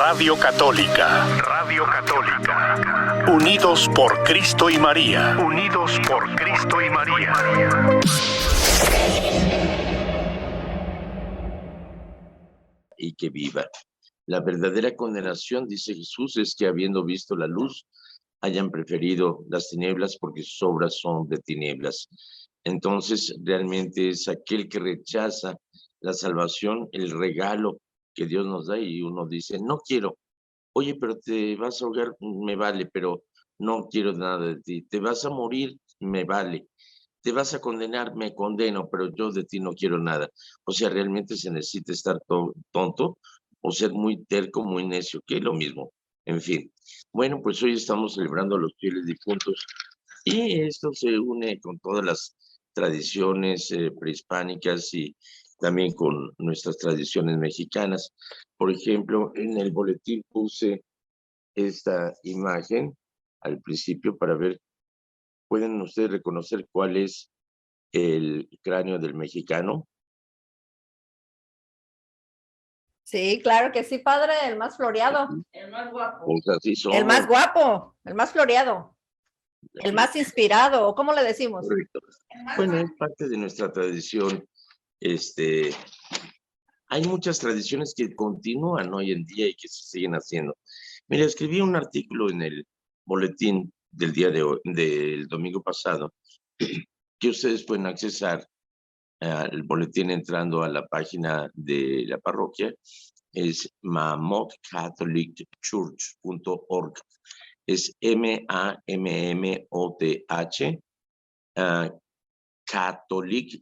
Radio Católica. Radio Católica. Unidos por Cristo y María. Unidos por Cristo y María. Y que viva. La verdadera condenación, dice Jesús, es que habiendo visto la luz, hayan preferido las tinieblas porque sus obras son de tinieblas. Entonces, realmente es aquel que rechaza la salvación, el regalo que Dios nos da, y uno dice, no quiero. Oye, pero te vas a ahogar, me vale, pero no quiero nada de ti. Te vas a morir, me vale. Te vas a condenar, me condeno, pero yo de ti no quiero nada. O sea, realmente se necesita estar tonto o ser muy terco, muy necio, que es lo mismo. En fin. Bueno, pues hoy estamos celebrando a los fieles difuntos y esto se une con todas las tradiciones prehispánicas y también con nuestras tradiciones mexicanas. Por ejemplo, en el boletín puse esta imagen al principio para ver, ¿pueden ustedes reconocer cuál es el cráneo del mexicano? Sí, claro que sí, padre, el más floreado. El más guapo. Pues así son. El más guapo, el más floreado. El más inspirado, ¿o cómo le decimos? Correcto. Bueno, es parte de nuestra tradición. Hay muchas tradiciones que continúan hoy en día y que se siguen haciendo. Mira, escribí un artículo en el boletín del día de hoy, del domingo pasado, que ustedes pueden accesar al boletín entrando a la página de la parroquia. Es mammotcatholicchurch.org. Es MAMMOTH, Catholic, CATHOLIC,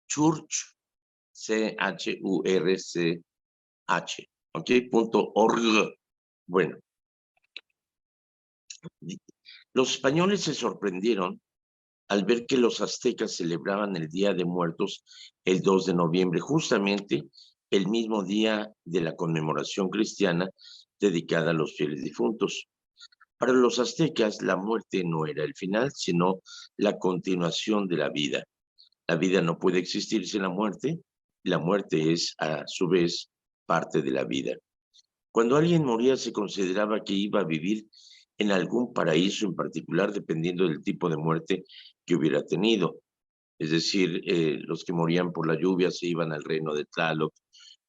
Church, CHURCH, ¿ok? .org. Bueno, los españoles se sorprendieron al ver que los aztecas celebraban el Día de Muertos el 2 de noviembre, justamente el mismo día de la conmemoración cristiana dedicada a los fieles difuntos. Para los aztecas, la muerte no era el final, sino la continuación de la vida. La vida no puede existir sin la muerte es, a su vez, parte de la vida. Cuando alguien moría, se consideraba que iba a vivir en algún paraíso en particular, dependiendo del tipo de muerte que hubiera tenido. Es decir, los que morían por la lluvia se iban al reino de Tlaloc,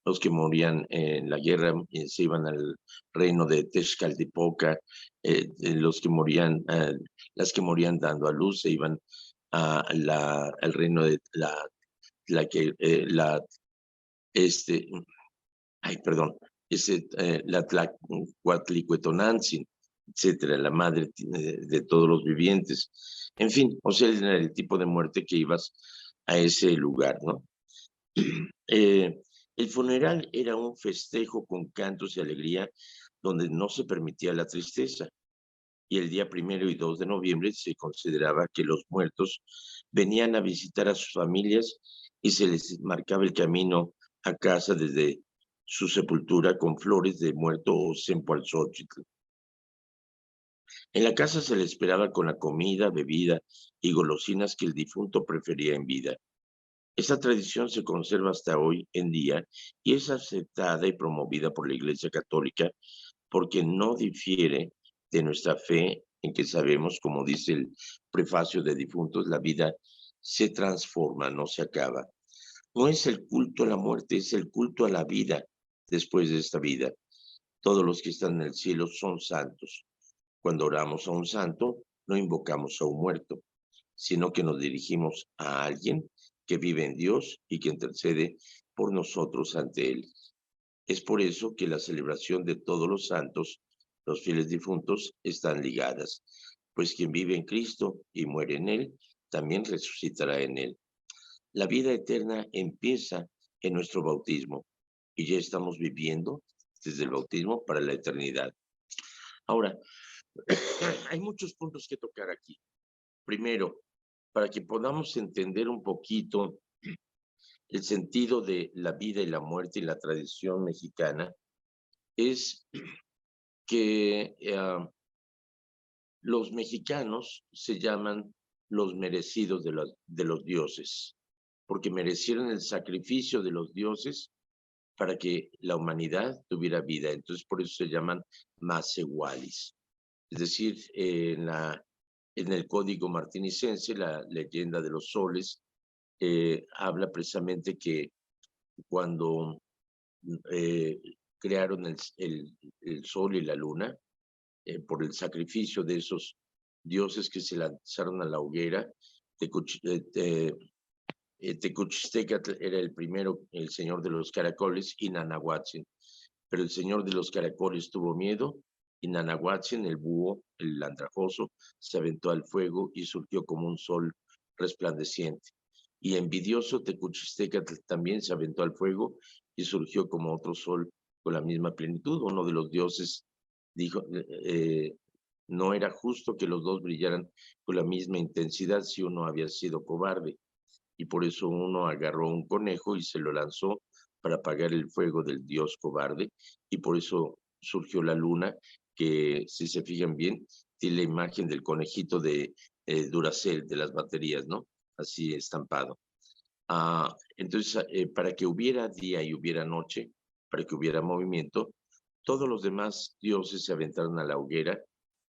los que morían en la guerra se iban al reino de Texcaltipoca, las que morían dando a luz se iban al reino de la Tlacuatlicuetonantzin, etcétera, la madre de todos los vivientes. En fin, o sea, era el tipo de muerte que ibas a ese lugar, ¿no? El funeral era un festejo con cantos y alegría donde no se permitía la tristeza. Y el día 1 y 2 de noviembre se consideraba que los muertos venían a visitar a sus familias y se les marcaba el camino a casa desde su sepultura con flores de muerto o cempalzóchitl. En la casa se le esperaba con la comida, bebida y golosinas que el difunto prefería en vida. Esta tradición se conserva hasta hoy en día y es aceptada y promovida por la Iglesia Católica porque no difiere de nuestra fe en que sabemos, como dice el prefacio de difuntos, la vida se transforma, no se acaba. No es el culto a la muerte, es el culto a la vida después de esta vida. Todos los que están en el cielo son santos. Cuando oramos a un santo, no invocamos a un muerto, sino que nos dirigimos a alguien que vive en Dios y que intercede por nosotros ante Él. Es por eso que la celebración de todos los santos, los fieles difuntos, están ligadas, pues quien vive en Cristo y muere en Él, también resucitará en Él. La vida eterna empieza en nuestro bautismo y ya estamos viviendo desde el bautismo para la eternidad. Ahora, hay muchos puntos que tocar aquí. Primero, para que podamos entender un poquito el sentido de la vida y la muerte y la tradición mexicana, es que los mexicanos se llaman los merecidos de los dioses. porque merecieron el sacrificio de los dioses para que la humanidad tuviera vida. Entonces, por eso se llaman Masehualis. Es decir, en el Código Martinicense, la leyenda de los soles, habla precisamente que cuando crearon el sol y la luna, por el sacrificio de esos dioses que se lanzaron a la hoguera, Tecuchistecatl era el primero, el señor de los caracoles, y Nanahuatzin. Pero el señor de los caracoles tuvo miedo, y Nanahuatzin, el búho, el andrajoso, se aventó al fuego y surgió como un sol resplandeciente. Y envidioso Tecuchistecatl también se aventó al fuego y surgió como otro sol con la misma plenitud. Uno de los dioses dijo, no era justo que los dos brillaran con la misma intensidad si uno había sido cobarde. Y por eso uno agarró un conejo y se lo lanzó para apagar el fuego del dios cobarde, y por eso surgió la luna, que si se fijan bien, tiene la imagen del conejito de Duracell, de las baterías, ¿no? Así estampado. Entonces, para que hubiera día y hubiera noche, para que hubiera movimiento, todos los demás dioses se aventaron a la hoguera,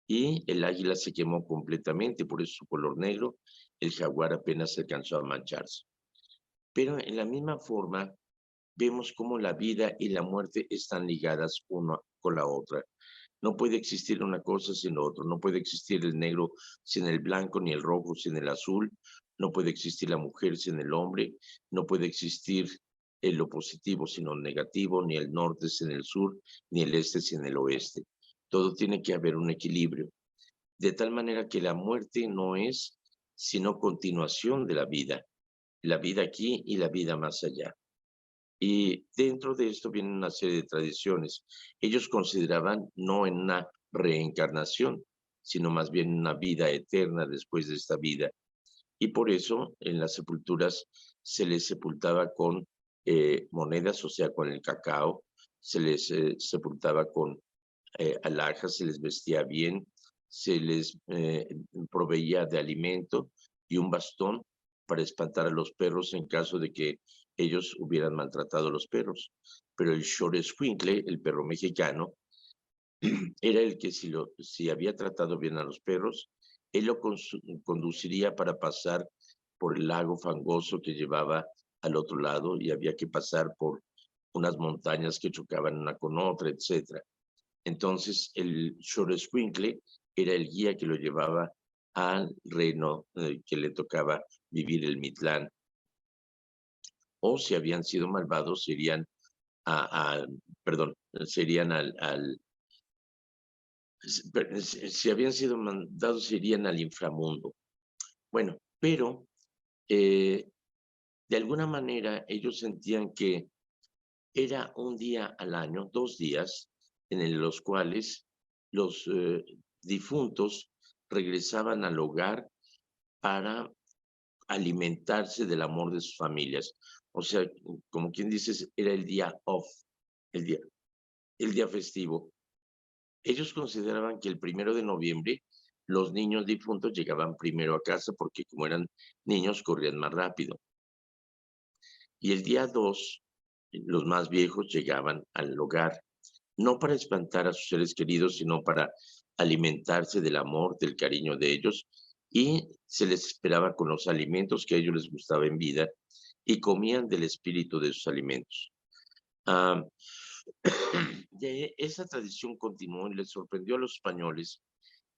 y el águila se quemó completamente, por eso su color negro. El jaguar apenas alcanzó a mancharse. Pero en la misma forma, vemos cómo la vida y la muerte están ligadas una con la otra. No puede existir una cosa sin lo otro. No puede existir el negro sin el blanco, ni el rojo sin el azul. No puede existir la mujer sin el hombre. No puede existir lo positivo sin lo negativo, ni el norte sin el sur, ni el este sin el oeste. Todo tiene que haber un equilibrio. De tal manera que la muerte no es sino continuación de la vida aquí y la vida más allá. Y dentro de esto viene una serie de tradiciones. Ellos consideraban no en una reencarnación, sino más bien una vida eterna después de esta vida. Y por eso en las sepulturas se les sepultaba con monedas, o sea, con el cacao, se les sepultaba con alhajas, se les vestía bien, se les proveía de alimento y un bastón para espantar a los perros en caso de que ellos hubieran maltratado a los perros. Pero el Xoloscuincle, el perro mexicano, era el que si había tratado bien a los perros, él lo conduciría para pasar por el lago fangoso que llevaba al otro lado, y había que pasar por unas montañas que chocaban una con otra, etc. Entonces el Xoloscuincle era el guía que lo llevaba al reino que le tocaba vivir, el Mitlán. O si habían sido malvados, serían si habían sido mandados, irían al inframundo. Bueno, pero de alguna manera ellos sentían que era un día al año, 2 días, en los cuales los difuntos regresaban al hogar para alimentarse del amor de sus familias. O sea, como quien dice, era el día off, el día festivo. Ellos consideraban que el 1 de noviembre los niños difuntos llegaban primero a casa porque como eran niños corrían más rápido. Y el día 2, los más viejos llegaban al hogar, no para espantar a sus seres queridos, sino para alimentarse del amor, del cariño de ellos, y se les esperaba con los alimentos que a ellos les gustaba en vida, y comían del espíritu de sus alimentos. Esa tradición continuó y les sorprendió a los españoles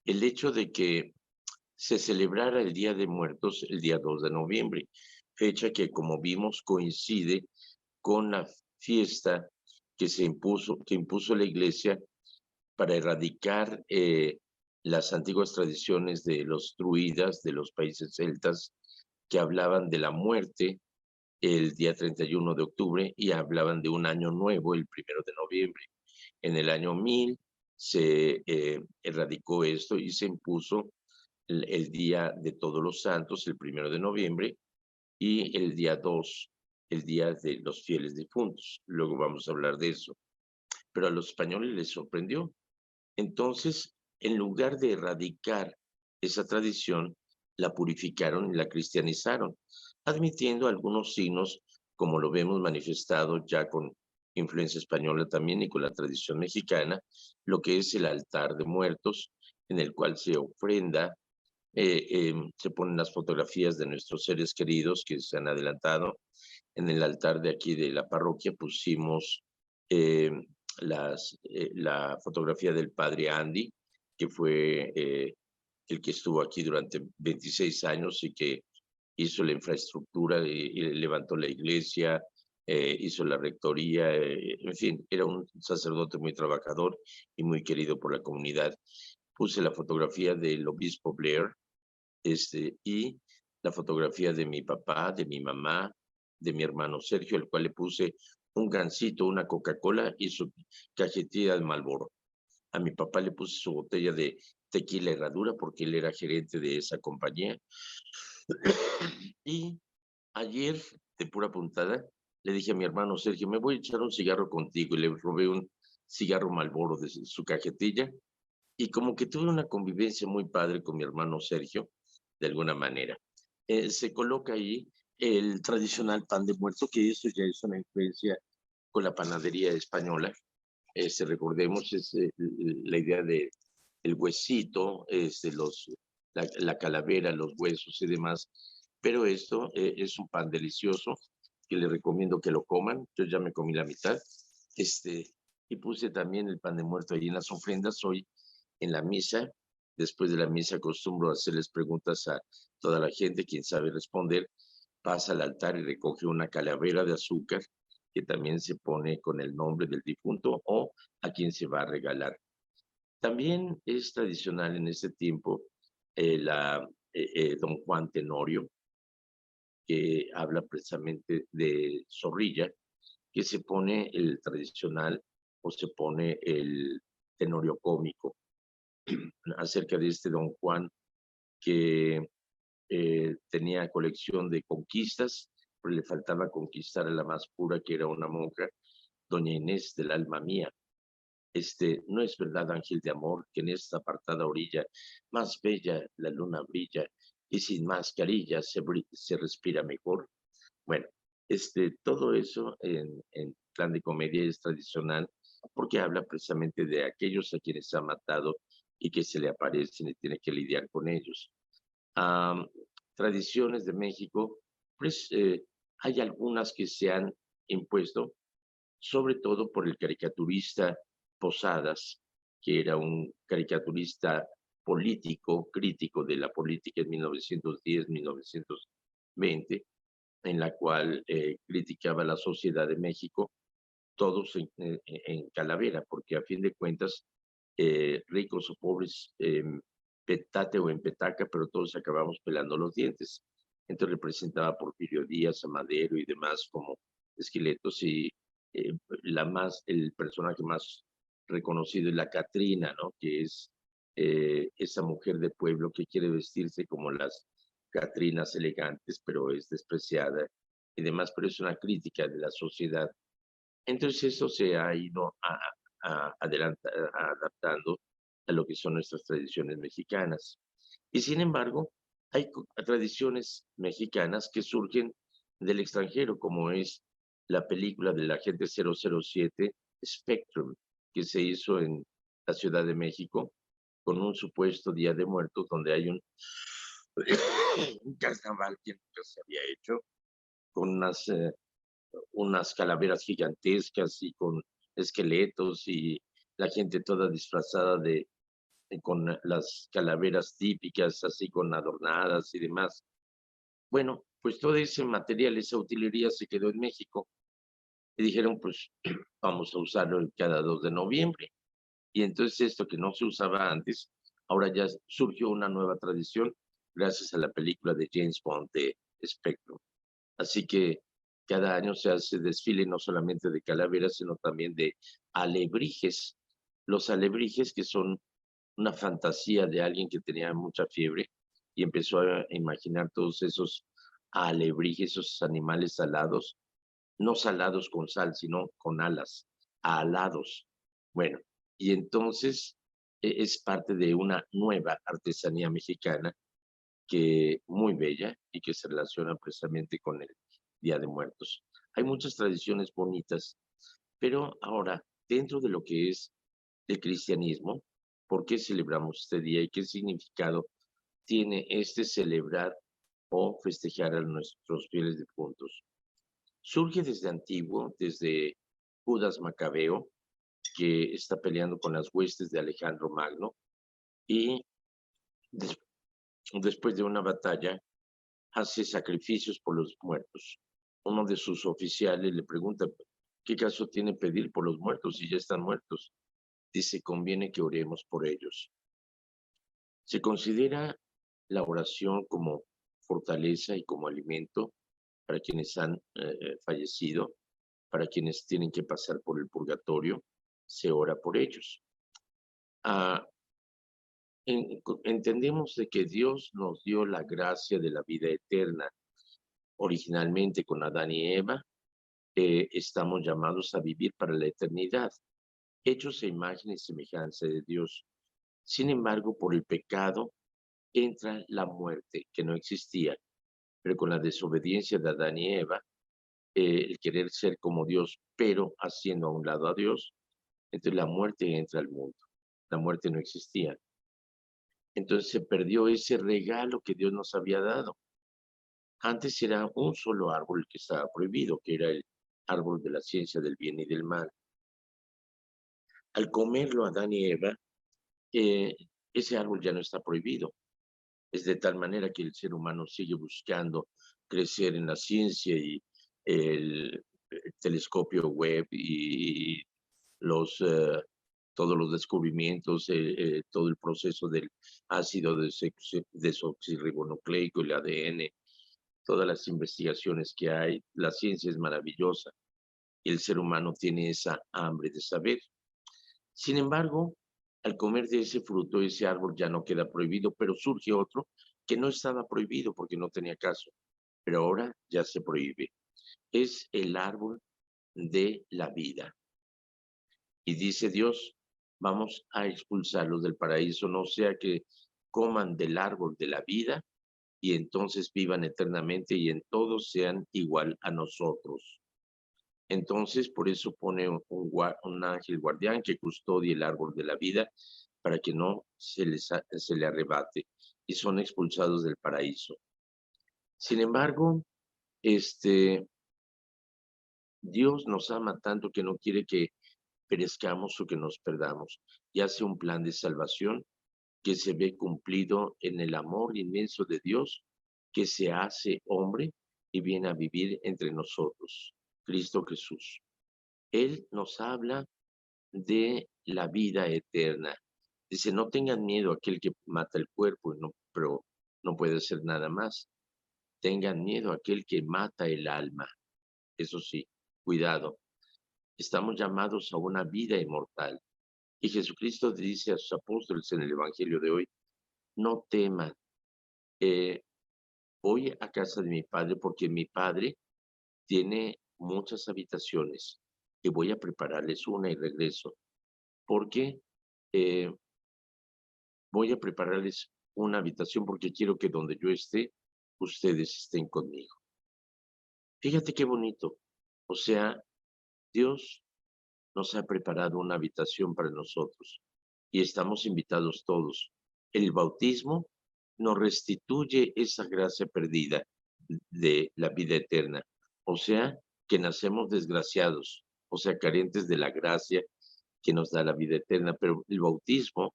el hecho de que se celebrara el Día de Muertos el día 2 de noviembre, fecha que, como vimos, coincide con la fiesta que impuso la Iglesia para erradicar las antiguas tradiciones de los druidas, de los países celtas, que hablaban de la muerte el día 31 de octubre y hablaban de un año nuevo el 1 de noviembre. En el año 1000 se erradicó esto y se impuso el Día de Todos los Santos, el 1 de noviembre, y el día 2, el Día de los Fieles Difuntos. Luego vamos a hablar de eso. Pero a los españoles les sorprendió. Entonces, en lugar de erradicar esa tradición, la purificaron y la cristianizaron. admitiendo algunos signos, como lo vemos manifestado ya con influencia española también y con la tradición mexicana, lo que es el altar de muertos, en el cual se ofrenda, se ponen las fotografías de nuestros seres queridos que se han adelantado. En el altar de aquí de la parroquia pusimos eh, la fotografía del padre Andy, que fue el que estuvo aquí durante 26 años y que hizo la infraestructura, y levantó la iglesia, hizo la rectoría, en fin, era un sacerdote muy trabajador y muy querido por la comunidad. Puse la fotografía del obispo Blair, y la fotografía de mi papá, de mi mamá, de mi hermano Sergio, al cual le puse un gansito, una Coca-Cola y su cajetilla de Marlboro. A mi papá le puse su botella de tequila Herradura porque él era gerente de esa compañía. Y ayer, de pura puntada, le dije a mi hermano Sergio, me voy a echar un cigarro contigo, y le robé un cigarro Marlboro de su cajetilla, y como que tuve una convivencia muy padre con mi hermano Sergio, de alguna manera. Se coloca ahí el tradicional pan de muerto, que eso ya es una influencia con la panadería española. Recordemos, es la idea de el huesito, la calavera, los huesos y demás. Pero esto es un pan delicioso que les recomiendo que lo coman. Yo ya me comí la mitad. Y puse también el pan de muerto ahí en las ofrendas. Hoy en la misa, después de la misa, acostumbro a hacerles preguntas a toda la gente. Quien sabe responder, pasa al altar y recoge una calavera de azúcar que también se pone con el nombre del difunto o a quien se va a regalar. También es tradicional en este tiempo Don Juan Tenorio, que habla precisamente de Zorrilla, que se pone el tradicional o se pone el tenorio cómico acerca de este Don Juan que tenía colección de conquistas, pero le faltaba conquistar a la más pura, que era una monja, doña Inés del alma mía. No es verdad, ángel de amor, que en esta apartada orilla más bella la luna brilla y sin mascarilla se respira mejor. Bueno, todo eso en plan de comedia es tradicional porque habla precisamente de aquellos a quienes ha matado y que se le aparecen y tiene que lidiar con ellos. Tradiciones de México, pues hay algunas que se han impuesto, sobre todo por el caricaturista Posadas, que era un caricaturista político, crítico de la política en 1910-1920, en la cual criticaba la sociedad de México, todos en calavera, porque a fin de cuentas, ricos o pobres, petate o en petaca, pero todos acabamos pelando los dientes. Entonces representaba a Porfirio Díaz, a Madero y demás como esqueletos, y el personaje más reconocido es la Catrina, ¿no? Que es esa mujer de pueblo que quiere vestirse como las Catrinas elegantes, pero es despreciada y demás, pero es una crítica de la sociedad. Entonces eso se ha ido adaptando a lo que son nuestras tradiciones mexicanas. Y sin embargo, hay tradiciones mexicanas que surgen del extranjero, como es la película del agente 007 Spectrum, que se hizo en la Ciudad de México, con un supuesto Día de Muertos, donde hay un carnaval que nunca se había hecho, con unas calaveras gigantescas y con esqueletos y la gente toda disfrazada con las calaveras típicas, así con adornadas y demás. Bueno, pues todo ese material, esa utilería se quedó en México y dijeron, pues vamos a usarlo cada 2 de noviembre. Y entonces esto que no se usaba antes, ahora ya surgió una nueva tradición gracias a la película de James Bond de Spectrum. Así que cada año se hace desfile no solamente de calaveras, sino también de alebrijes. Los alebrijes, que son una fantasía de alguien que tenía mucha fiebre y empezó a imaginar todos esos alebrijes, esos animales alados, no salados con sal, sino con alas, alados. Bueno, y entonces es parte de una nueva artesanía mexicana que muy bella y que se relaciona precisamente con el Día de Muertos. Hay muchas tradiciones bonitas, pero ahora, dentro de lo que es el cristianismo, ¿por qué celebramos este día y qué significado tiene este celebrar o festejar a nuestros fieles difuntos? Surge desde antiguo, desde Judas Macabeo, que está peleando con las huestes de Alejandro Magno, y des- después de una batalla hace sacrificios por los muertos. Uno de sus oficiales le pregunta, ¿qué caso tiene pedir por los muertos si ya están muertos? Dice, conviene que oremos por ellos. Se considera la oración como fortaleza y como alimento para quienes han fallecido, para quienes tienen que pasar por el purgatorio, se ora por ellos. Ah, entendemos de que Dios nos dio la gracia de la vida eterna. Originalmente con Adán y Eva, estamos llamados a vivir para la eternidad, hechos a imagen y semejanza de Dios. Sin embargo, por el pecado entra la muerte, que no existía, pero con la desobediencia de Adán y Eva, el querer ser como Dios, pero haciendo a un lado a Dios, entonces la muerte entra al mundo. La muerte no existía. Entonces se perdió ese regalo que Dios nos había dado. Antes era un solo árbol el que estaba prohibido, que era el árbol de la ciencia del bien y del mal. Al comerlo Adán y Eva, ese árbol ya no está prohibido. Es de tal manera que el ser humano sigue buscando crecer en la ciencia y el telescopio Webb y los, todos los descubrimientos, todo el proceso del ácido desoxirribonucleico, el ADN, todas las investigaciones que hay. La ciencia es maravillosa y el ser humano tiene esa hambre de saber. Sin embargo, al comer de ese fruto, ese árbol ya no queda prohibido, pero surge otro que no estaba prohibido porque no tenía caso, pero ahora ya se prohíbe. Es el árbol de la vida. Y dice Dios, vamos a expulsarlos del paraíso, no sea que coman del árbol de la vida y entonces vivan eternamente y en todo sean igual a nosotros. Entonces, por eso pone un ángel guardián que custodie el árbol de la vida para que no se le arrebate y son expulsados del paraíso. Sin embargo, Dios nos ama tanto que no quiere que perezcamos o que nos perdamos y hace un plan de salvación que se ve cumplido en el amor inmenso de Dios que se hace hombre y viene a vivir entre nosotros, Cristo Jesús. Él nos habla de la vida eterna. Dice, no tengan miedo a aquel que mata el cuerpo, pero no puede hacer nada más. Tengan miedo a aquel que mata el alma. Eso sí, cuidado. Estamos llamados a una vida inmortal. Y Jesucristo dice a sus apóstoles en el Evangelio de hoy, no teman, voy a casa de mi Padre porque mi Padre tiene muchas habitaciones y voy a prepararles una y regreso. Porque voy a prepararles una habitación porque quiero que donde yo esté, ustedes estén conmigo. Fíjate qué bonito. O sea, Dios nos ha preparado una habitación para nosotros y estamos invitados todos. El bautismo nos restituye esa gracia perdida de la vida eterna. O sea, que nacemos desgraciados, o sea, carentes de la gracia que nos da la vida eterna, pero el bautismo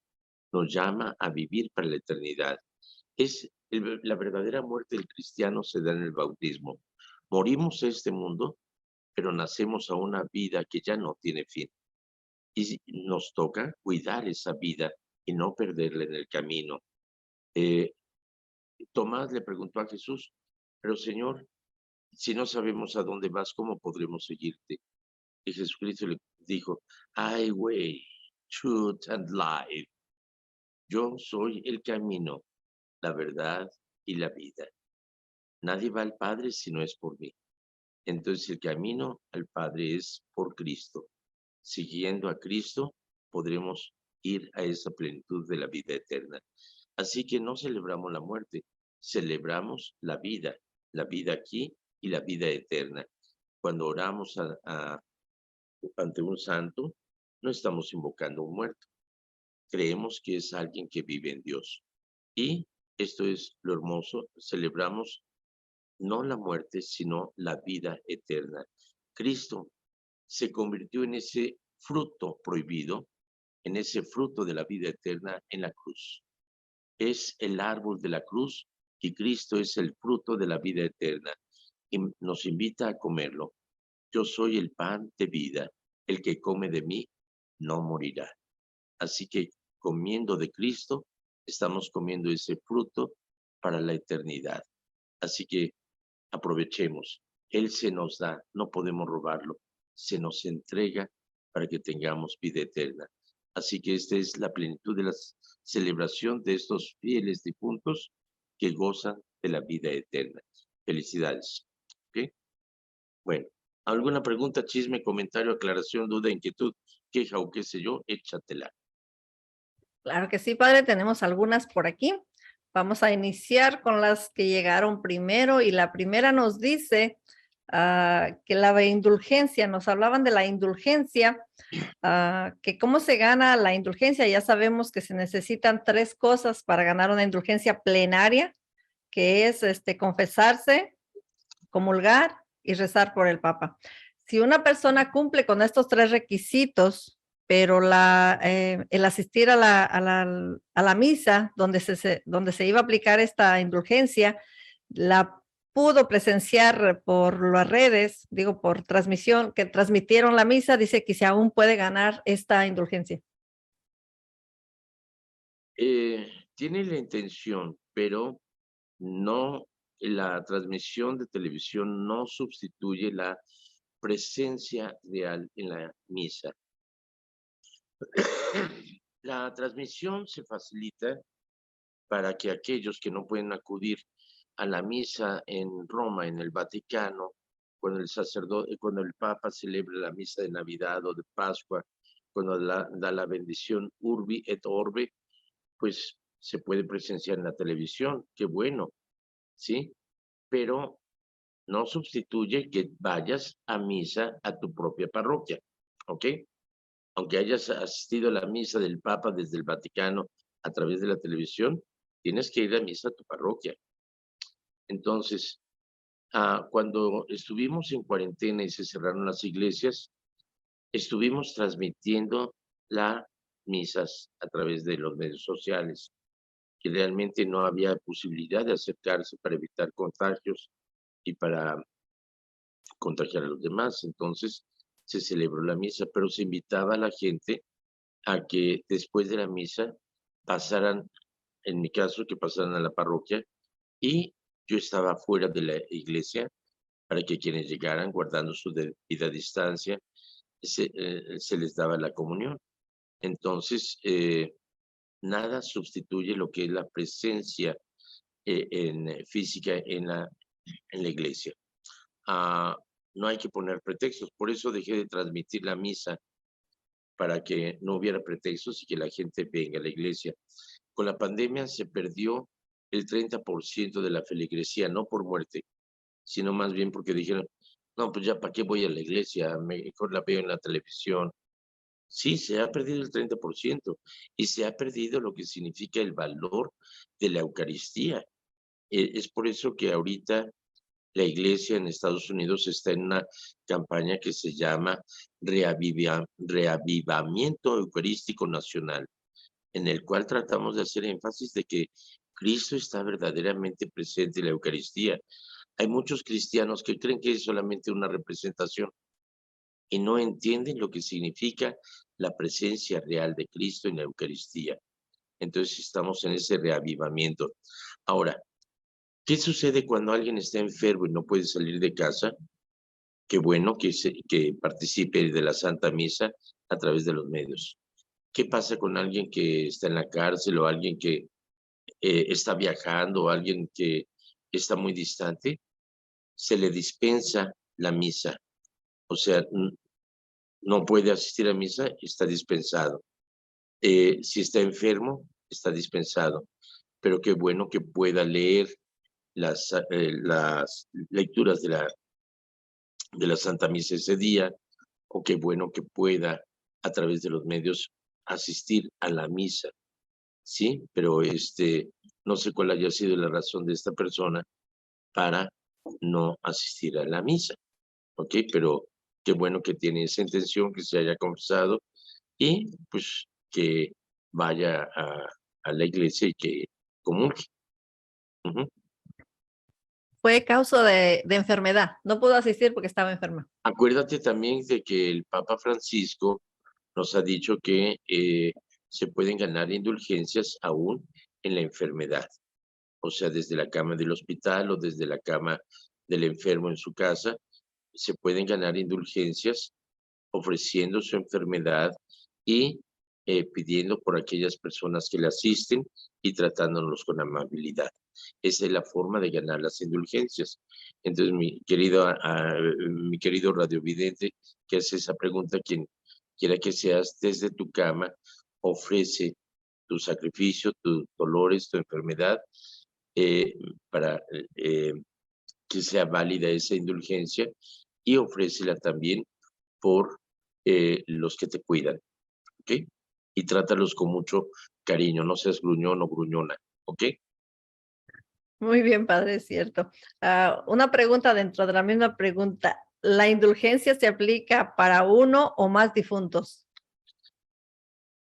nos llama a vivir para la eternidad. La verdadera muerte del cristiano se da en el bautismo. Morimos a este mundo, pero nacemos a una vida que ya no tiene fin. Y nos toca cuidar esa vida y no perderla en el camino. Tomás le preguntó a Jesús, pero Señor, si no sabemos a dónde vas, ¿cómo podremos seguirte? Y Jesucristo le dijo, I way, truth and life. Yo soy el camino, la verdad y la vida. Nadie va al Padre si no es por mí. Entonces el camino al Padre es por Cristo. Siguiendo a Cristo podremos ir a esa plenitud de la vida eterna. Así que no celebramos la muerte, celebramos la vida aquí y la vida eterna. Cuando oramos ante un santo, no estamos invocando a un muerto. Creemos que es alguien que vive en Dios. Y esto es lo hermoso, celebramos no la muerte, sino la vida eterna. Cristo se convirtió en ese fruto prohibido, en ese fruto de la vida eterna en la cruz. Es el árbol de la cruz y Cristo es el fruto de la vida eterna y nos invita a comerlo. Yo soy el pan de vida, el que come de mí no morirá. Así que comiendo de Cristo, estamos comiendo ese fruto para la eternidad. Así que aprovechemos. Él se nos da, no podemos robarlo. Se nos entrega para que tengamos vida eterna. Así que esta es la plenitud de la celebración de estos fieles difuntos que gozan de la vida eterna. Felicidades. ¿Okay? Bueno, ¿alguna pregunta, chisme, comentario, aclaración, duda, inquietud, queja o qué sé yo? Échatela. Claro que sí, padre, tenemos algunas por aquí. Vamos a iniciar con las que llegaron primero y la primera nos dice que la indulgencia, nos hablaban de la indulgencia, que cómo se gana la indulgencia. Ya sabemos que se necesitan 3 cosas para ganar una indulgencia plenaria, que es confesarse, comulgar y rezar por el Papa. Si una persona cumple con estos 3 requisitos, pero el asistir a la misa donde se iba a aplicar esta indulgencia, la pudo presenciar por las redes, digo, por transmisión, que transmitieron la misa, dice que si aún puede ganar esta indulgencia. Tiene la intención, pero no, la transmisión de televisión no sustituye la presencia real en la misa. La transmisión se facilita para que aquellos que no pueden acudir a la misa en Roma, en el Vaticano, cuando el sacerdote, cuando el Papa celebra la misa de Navidad o de Pascua, cuando da la bendición Urbi et Orbe, pues se puede presenciar en la televisión, qué bueno, ¿sí? Pero no sustituye que vayas a misa a tu propia parroquia, ¿ok? Aunque hayas asistido a la misa del Papa desde el Vaticano a través de la televisión, tienes que ir a misa a tu parroquia. Entonces, cuando estuvimos en cuarentena y se cerraron las iglesias, estuvimos transmitiendo las misas a través de los medios sociales, que realmente no había posibilidad de acercarse para evitar contagios y para contagiar a los demás. Entonces, se celebró la misa, pero se invitaba a la gente a que después de la misa pasaran, en mi caso, que pasaran a la parroquia, y yo estaba fuera de la iglesia para que quienes llegaran, guardando su debida distancia, se les daba la comunión. Entonces, nada sustituye lo que es la presencia física en la iglesia. No hay que poner pretextos, por eso dejé de transmitir la misa, para que no hubiera pretextos y que la gente venga a la iglesia. Con la pandemia se perdió el 30% de la feligresía, no por muerte, sino más bien porque dijeron, no, pues ya, ¿para qué voy a la iglesia? Mejor la veo en la televisión. Sí, se ha perdido el 30% y se ha perdido lo que significa el valor de la Eucaristía. Es por eso que ahorita la iglesia en Estados Unidos está en una campaña que se llama Reavivamiento Eucarístico Nacional, en el cual tratamos de hacer énfasis de que Cristo está verdaderamente presente en la Eucaristía. Hay muchos cristianos que creen que es solamente una representación y no entienden lo que significa la presencia real de Cristo en la Eucaristía. Entonces estamos en ese reavivamiento. Ahora, ¿qué sucede cuando alguien está enfermo y no puede salir de casa? Qué bueno que participe de la Santa Misa a través de los medios. ¿Qué pasa con alguien que está en la cárcel o alguien que está viajando o alguien que está muy distante? Se le dispensa la misa. O sea, no puede asistir a misa, está dispensado. Si está enfermo, está dispensado. Pero qué bueno que pueda leer las lecturas de la Santa Misa ese día, o qué bueno que pueda a través de los medios asistir a la misa, ¿sí? Pero no sé cuál haya sido la razón de esta persona para no asistir a la misa, ¿ok? Pero qué bueno que tiene esa intención, que se haya confesado y pues que vaya a la iglesia y que comulgue. Ujú. Fue causa de enfermedad. No pudo asistir porque estaba enferma. Acuérdate también de que el Papa Francisco nos ha dicho que se pueden ganar indulgencias aún en la enfermedad. O sea, desde la cama del hospital o desde la cama del enfermo en su casa, se pueden ganar indulgencias ofreciendo su enfermedad y pidiendo por aquellas personas que le asisten y tratándolos con amabilidad. Esa es la forma de ganar las indulgencias. Entonces, mi querido radiovidente, que hace esa pregunta, quien quiera que seas, desde tu cama, ofrece tu sacrificio, tus dolores, tu enfermedad, eh, para que sea válida esa indulgencia, y ofrécela también por los que te cuidan, ¿ok? Y trátalos con mucho cariño, no seas gruñón o gruñona, ¿ok? Muy bien, padre, es cierto. Una pregunta dentro de la misma pregunta. ¿La indulgencia se aplica para uno o más difuntos?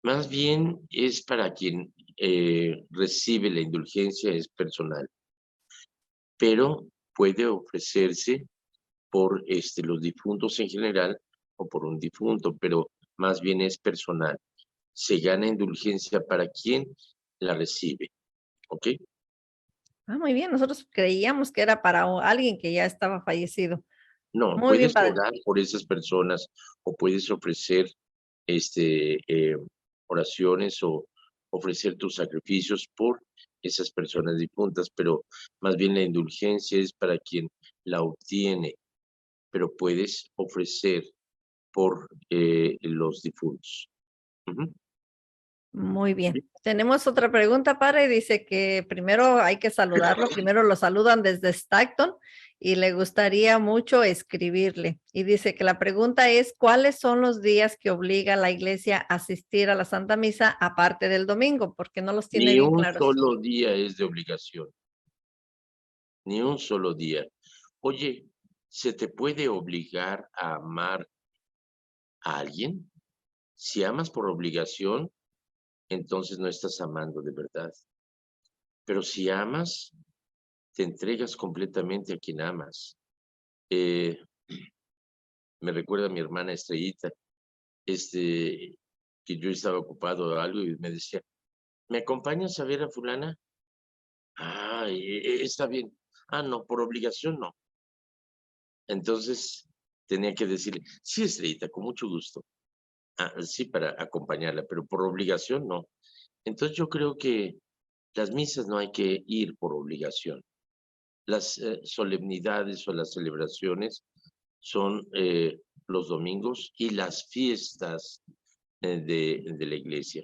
Más bien es para quien recibe la indulgencia, es personal, pero puede ofrecerse por los difuntos en general o por un difunto, pero más bien es personal. Se gana indulgencia para quien la recibe, ¿ok? Muy bien. Nosotros creíamos que era para alguien que ya estaba fallecido. No, Muy bien, puedes padre. orar por esas personas o puedes ofrecer oraciones o ofrecer tus sacrificios por esas personas difuntas, pero más bien la indulgencia es para quien la obtiene, pero puedes ofrecer por los difuntos. Ujú. Muy bien. Tenemos otra pregunta, padre. Dice que primero hay que saludarlo. Primero lo saludan desde Stockton y le gustaría mucho escribirle. Y dice que la pregunta es, ¿cuáles son los días que obliga a la iglesia a asistir a la Santa Misa aparte del domingo? Porque no los tiene Ni bien un claros. solo día es de obligación, ni un solo día. Oye, ¿se te puede obligar a amar a alguien? Si amas por obligación, entonces no estás amando de verdad. Pero si amas, te entregas completamente a quien amas. Eh, Me recuerda a mi hermana Estrellita, que yo estaba ocupado de algo y me decía, ¿me acompañas a ver a fulana? Ah, está bien. Ah, no, por obligación no. Entonces tenía que decirle, sí, Estrellita, con mucho gusto. Ah, sí, para acompañarla, pero por obligación no. Entonces yo creo que las misas no hay que ir por obligación. Las solemnidades o las celebraciones son los domingos y las fiestas de la iglesia.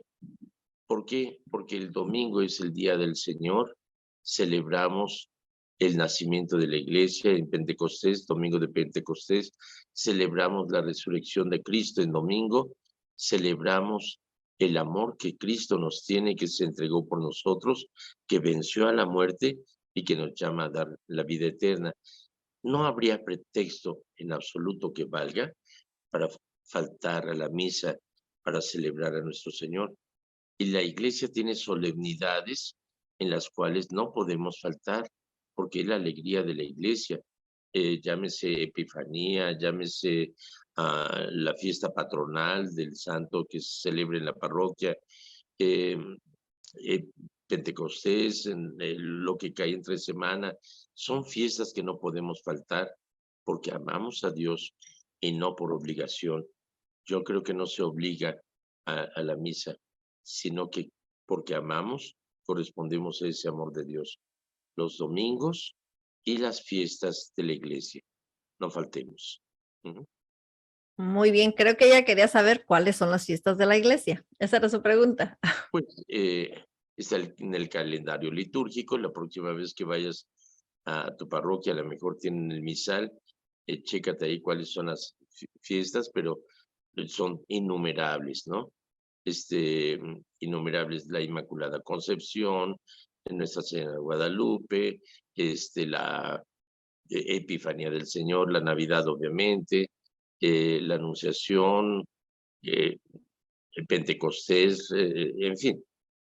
¿Por qué? Porque el domingo es el día del Señor, celebramos el nacimiento de la iglesia en Pentecostés, domingo de Pentecostés, celebramos la resurrección de Cristo en domingo, celebramos el amor que Cristo nos tiene, que se entregó por nosotros, que venció a la muerte y que nos llama a dar la vida eterna. No habría pretexto en absoluto que valga para faltar a la misa, para celebrar a nuestro Señor. Y la iglesia tiene solemnidades en las cuales no podemos faltar, porque es la alegría de la iglesia. Llámese Epifanía, llámese la fiesta patronal del santo que se celebra en la parroquia, eh, eh, Pentecostés, lo que cae entre semana. Son fiestas que no podemos faltar porque amamos a Dios y no por obligación. Yo creo que no se obliga a la misa, sino que porque amamos, correspondemos a ese amor de Dios. Los domingos y las fiestas de la iglesia. No faltemos. Ujú. Muy bien. Creo que ella quería saber cuáles son las fiestas de la iglesia. Esa era su pregunta. Pues está en el calendario litúrgico. La próxima vez que vayas a tu parroquia, a lo mejor tienen el misal, chécate ahí cuáles son las fiestas, pero son innumerables, ¿no? Innumerables, la Inmaculada Concepción, Nuestra Señora de Guadalupe, la Epifanía del Señor, la Navidad, obviamente, la Anunciación, el Pentecostés, en fin,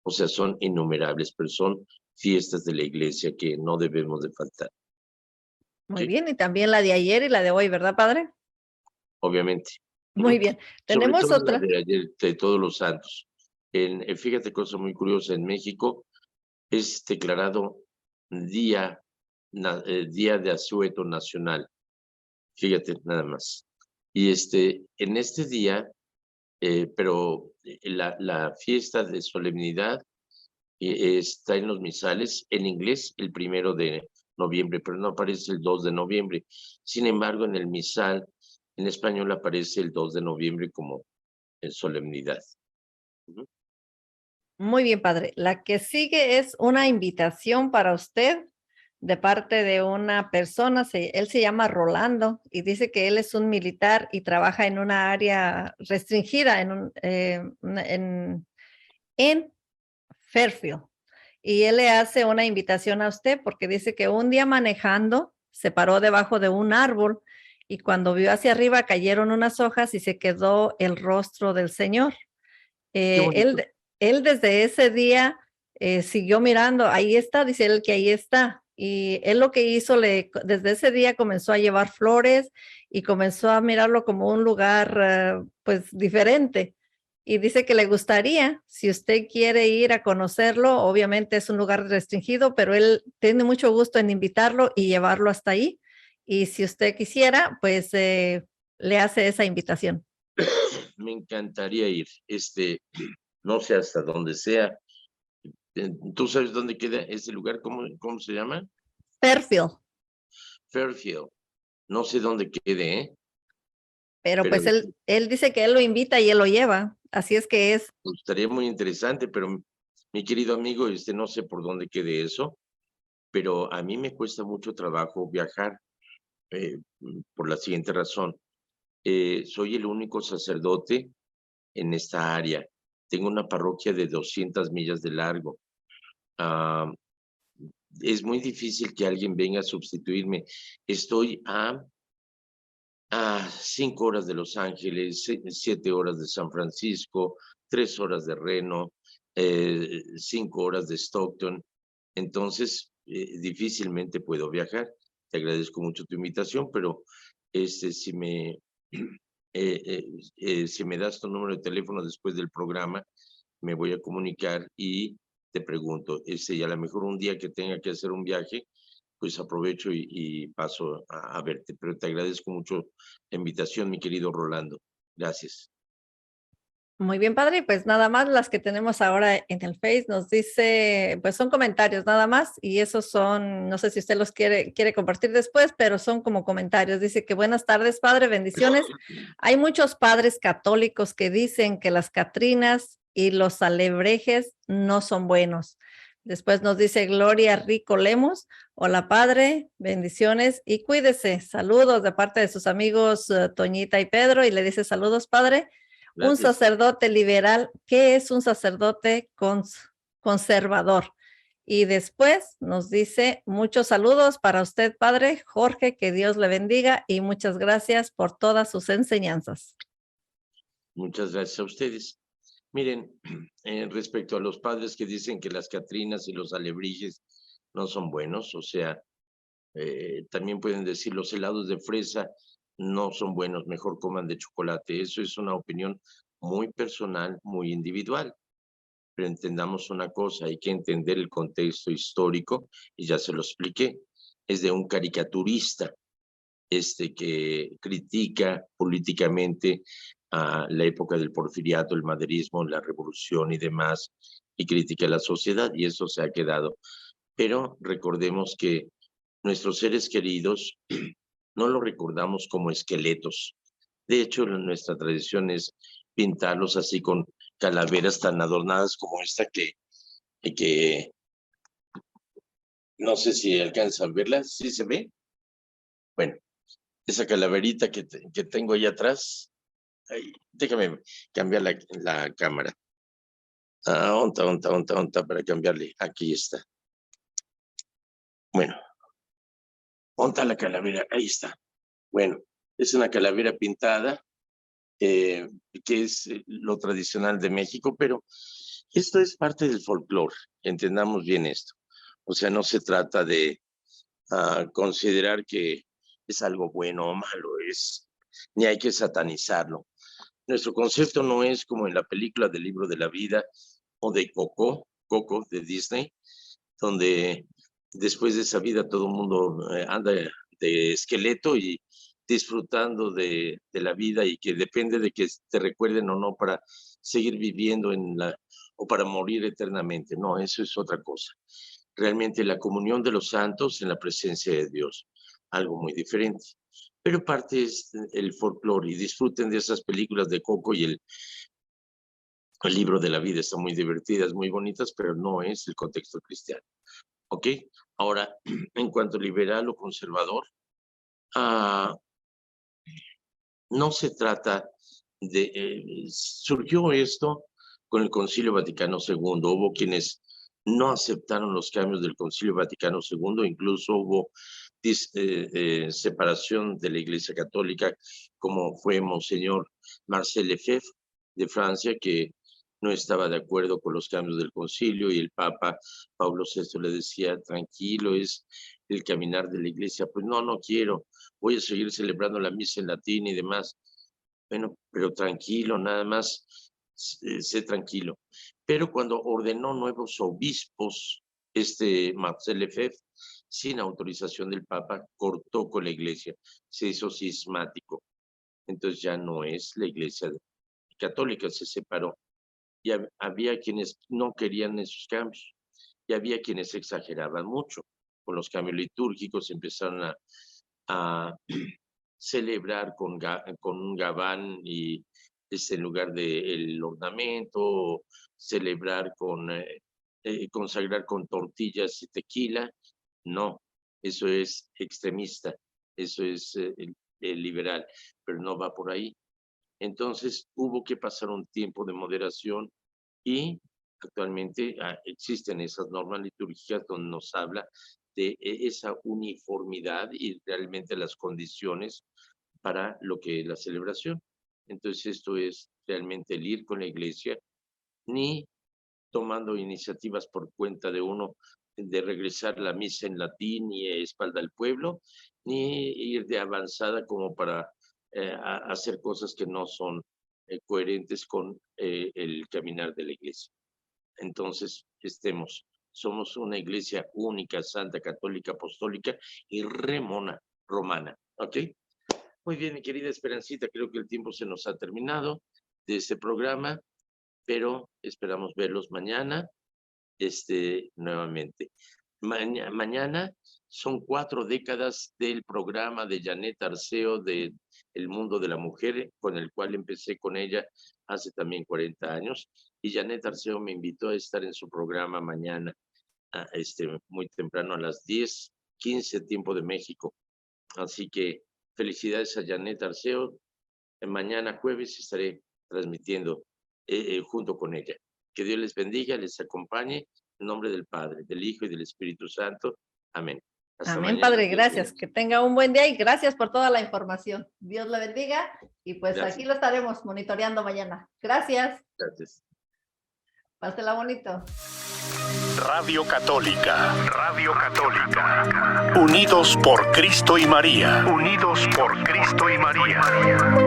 o sea, son innumerables, pero son fiestas de la iglesia que no debemos de faltar. Muy ¿Sí? bien, y también la de ayer y la de hoy, ¿verdad, padre? Obviamente. Muy bien. Sobre Tenemos todo la otra. de ayer, de Todos los Santos. Fíjate, cosa muy curiosa, en México es declarado día de asueto nacional. Fíjate, nada más. Y en este día, pero la fiesta de solemnidad está en los misales, en inglés el 1 de noviembre, pero no aparece el 2 de noviembre. Sin embargo, en el misal, en español aparece el 2 de noviembre como solemnidad. Muy bien, padre. La que sigue es una invitación para usted de parte de una persona. Él se llama Rolando y dice que él es un militar y trabaja en una área restringida en Fairfield. Y él le hace una invitación a usted porque dice que un día manejando se paró debajo de un árbol y cuando vio hacia arriba cayeron unas hojas y se quedó el rostro del Señor. Él desde ese día siguió mirando, ahí está, dice él que ahí está. Y él lo que hizo, desde ese día comenzó a llevar flores y comenzó a mirarlo como un lugar pues diferente. Y dice que le gustaría, si usted quiere ir a conocerlo, obviamente es un lugar restringido, pero él tiene mucho gusto en invitarlo y llevarlo hasta ahí. Y si usted quisiera, pues le hace esa invitación. Me encantaría ir. No sé hasta dónde sea. ¿Tú sabes dónde queda ese lugar? ¿Cómo se llama? Fairfield. Fairfield. No sé dónde quede, ¿eh? Pero pues él dice que él lo invita y él lo lleva. Así es que es. Estaría muy interesante, pero mi querido amigo, no sé por dónde quede eso, pero a mí me cuesta mucho trabajo viajar por la siguiente razón. Soy el único sacerdote en esta área. Tengo una parroquia de 200 millas de largo. Es muy difícil que alguien venga a sustituirme. Estoy a 5 horas de Los Ángeles, 7 horas de San Francisco, 3 horas de Reno, 5 horas de Stockton. Entonces, difícilmente puedo viajar. Te agradezco mucho tu invitación, pero si me das tu número de teléfono después del programa, me voy a comunicar y te pregunto, y a lo mejor un día que tenga que hacer un viaje, pues aprovecho y paso a verte. Pero te agradezco mucho la invitación, mi querido Rolando. Gracias. Muy bien, padre. Pues nada más las que tenemos ahora en el Face nos dice, pues son comentarios nada más y esos son, no sé si usted los quiere compartir después, pero son como comentarios. Dice que buenas tardes, padre, bendiciones. Hay muchos padres católicos que dicen que las catrinas y los alebrejes no son buenos. Después nos dice Gloria Rico Lemos. Hola, padre, bendiciones y cuídese. Saludos de parte de sus amigos Toñita y Pedro y le dice saludos, padre. Gracias. Un sacerdote liberal, ¿qué es un sacerdote conservador? Y después nos dice, muchos saludos para usted, padre Jorge, que Dios le bendiga y muchas gracias por todas sus enseñanzas. Muchas gracias a ustedes. Miren, respecto a los padres que dicen que las catrinas y los alebrijes no son buenos, o sea, también pueden decir los helados de fresa no son buenos, mejor coman de chocolate. Eso es una opinión muy personal, muy individual. Pero entendamos una cosa, hay que entender el contexto histórico, y ya se lo expliqué, es de un caricaturista que critica políticamente a la época del porfiriato, el maderismo, la revolución y demás, y critica a la sociedad, y eso se ha quedado. Pero recordemos que nuestros seres queridos no los recordamos como esqueletos. De hecho, nuestra tradición es pintarlos así con calaveras tan adornadas como esta que No sé si alcanza a verla. ¿Sí se ve? Bueno, esa calaverita que tengo ahí atrás. Ay, déjame cambiar la cámara. Onta, para cambiarle. Aquí está. Bueno, onta la calavera. Ahí está. Bueno, es una calavera pintada, que es lo tradicional de México, pero esto es parte del folclore. Entendamos bien esto. O sea, no se trata de considerar que es algo bueno o malo, ni hay que satanizarlo. Nuestro concepto no es como en la película del Libro de la Vida o de Coco de Disney, donde después de esa vida todo el mundo anda de esqueleto y disfrutando de la vida, y que depende de que te recuerden o no para seguir viviendo o para morir eternamente. No, eso es otra cosa. Realmente la comunión de los santos en la presencia de Dios, algo muy diferente. Pero parte es el folclore, y disfruten de esas películas de Coco y el Libro de la Vida. Están muy divertidas, muy bonitas, pero no es el contexto cristiano. ¿Ok? Ahora, en cuanto a liberal o conservador, no se trata de... surgió esto con el Concilio Vaticano II. Hubo quienes no aceptaron los cambios del Concilio Vaticano II, incluso hubo separación de la Iglesia Católica, como fue Monseñor Marcel Lefebvre de Francia, que no estaba de acuerdo con los cambios del concilio, y el Papa Pablo VI le decía, tranquilo, es el caminar de la Iglesia. Pues no quiero, voy a seguir celebrando la misa en latín y demás. Bueno, pero tranquilo, nada más, sé tranquilo. Pero cuando ordenó nuevos obispos, Marcel Lefebvre, sin autorización del Papa, cortó con la Iglesia, se hizo cismático. Entonces ya no es la Iglesia católica, se separó. Y había quienes no querían esos cambios, y había quienes exageraban mucho. Con los cambios litúrgicos empezaron a celebrar con un gabán y en lugar del ornamento, celebrar consagrar con tortillas y tequila. No, eso es extremista, eso es el liberal, pero no va por ahí. Entonces hubo que pasar un tiempo de moderación, y actualmente existen esas normas litúrgicas donde nos habla de esa uniformidad y realmente las condiciones para lo que es la celebración. Entonces esto es realmente el ir con la Iglesia, ni tomando iniciativas por cuenta de uno de regresar la misa en latín y espalda al pueblo, ni ir de avanzada como para hacer cosas que no son coherentes con el caminar de la Iglesia. Entonces, somos una Iglesia única, santa, católica, apostólica y romana. ¿Ok? Muy bien, mi querida Esperancita, creo que el tiempo se nos ha terminado de este programa, pero esperamos verlos mañana nuevamente. Mañana son 4 décadas del programa de Janet Arceo de El Mundo de la Mujer, con el cual empecé con ella hace también 40 años, y Janet Arceo me invitó a estar en su programa mañana, muy temprano, a las 10:15 tiempo de México. Así que felicidades a Janet Arceo. Mañana jueves estaré transmitiendo junto con ella. Que Dios les bendiga, les acompañe, en nombre del Padre, del Hijo y del Espíritu Santo. Amén. Hasta Amén, mañana, Padre, gracias. Que tenga un buen día y gracias por toda la información. Dios la bendiga, y pues gracias. Aquí lo estaremos monitoreando mañana. Gracias. Gracias. Pásela bonito. Radio Católica. Unidos por Cristo y María. Unidos por Cristo y María.